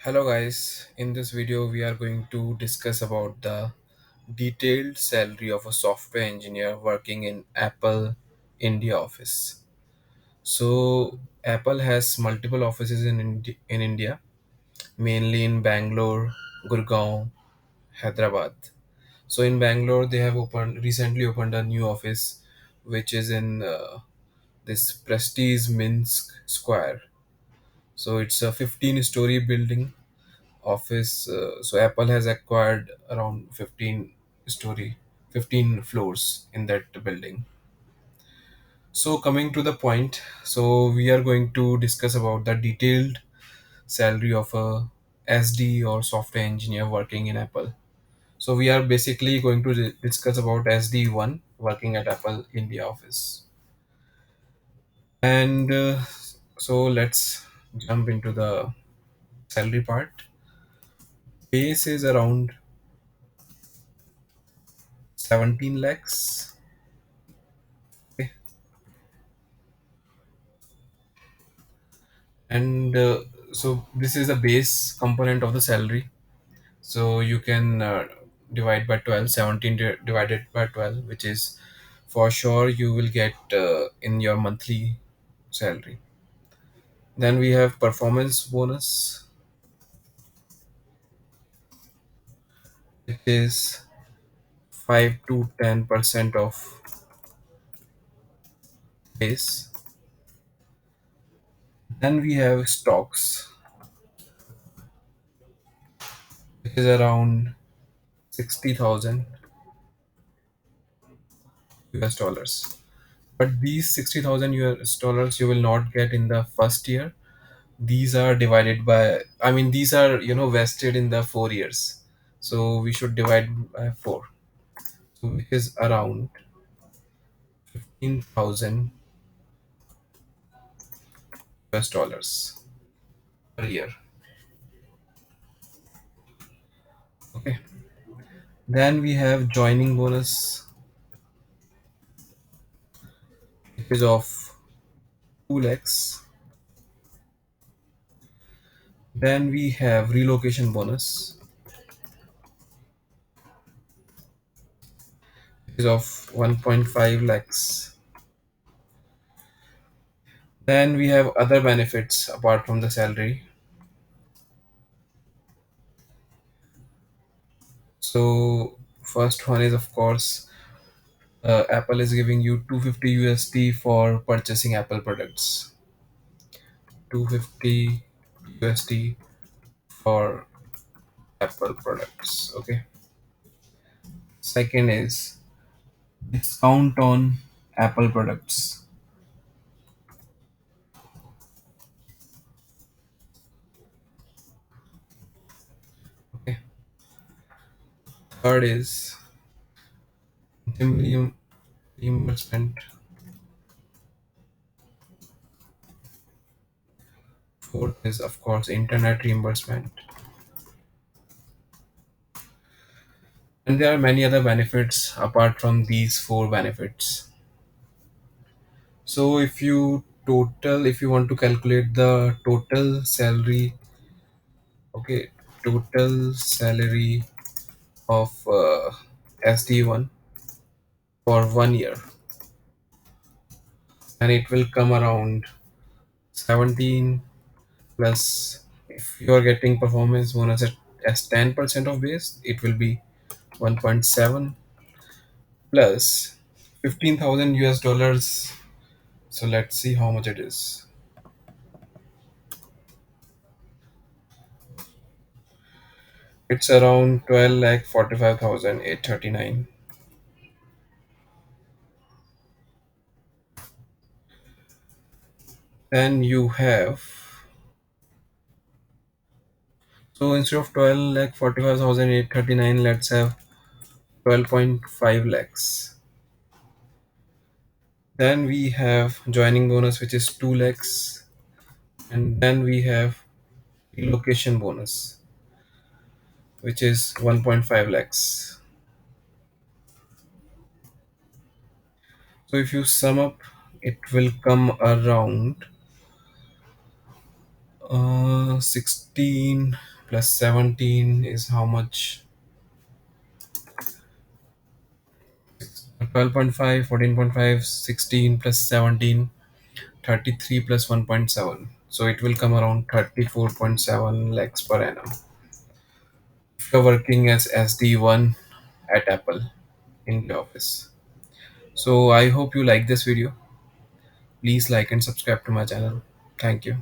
Hello guys, in this video we are going to discuss about the detailed salary of a software engineer working in Apple India office. So Apple has multiple offices in India, mainly in Bangalore, Gurgaon, Hyderabad. So in Bangalore they have recently opened a new office which is in this Prestige Minsk Square. So it's a 15-story building office. So Apple has acquired around 15 floors in that building. So coming to the point, so we are going to discuss about the detailed salary of a SD or software engineer working in Apple. So we are basically going to discuss about SD1 working at Apple India office. And so let's jump into the salary part. Base is around 17 lakhs. Okay. And so this is the base component of the salary, so you can divide by 12, 17 divided by 12, which is for sure you will get in your monthly salary. Then we have performance bonus, which is 5 to 10% of base. Then we have stocks, which is around 60,000 US dollars. But these 60,000 US dollars you will not get in the first year. These are divided by, I mean, these are, vested in the 4 years. So we should divide by 4. So which is around 15,000 US dollars per year. Okay. Then we have joining bonus, which is of 2 lakhs. Then we have relocation bonus, which is of 1.5 lakhs. Then we have other benefits apart from the salary. So first one is, of course, Apple is giving you 250 USD for purchasing Apple products. 250 USD for Apple products. Okay. Second is discount on Apple products. Okay. Third is Selenium reimbursement. Fourth is, of course, internet reimbursement. And there are many other benefits apart from these four benefits. So if you want to calculate the total salary, okay, total salary of SD1 for 1 year, and it will come around 17 plus, if you are getting performance bonus as 10% of base, it will be 1.7 plus 15,000 US dollars. So let's see how much it is. It's around 12 lakh 45,839. Then you have, so instead of 12 lakh 45,839, let's have 12.5 lakhs. Then we have joining bonus, which is 2 lakhs. And then we have relocation bonus, which is 1.5 lakhs. So if you sum up, it will come around 16. plus 17 is how much? 12.5, 14.5, 16 plus 17, 33 plus 1.7. So it will come around 34.7 lakhs per annum. If you're working as SD1 at Apple in the office. So I hope you like this video. Please like and subscribe to my channel. Thank you.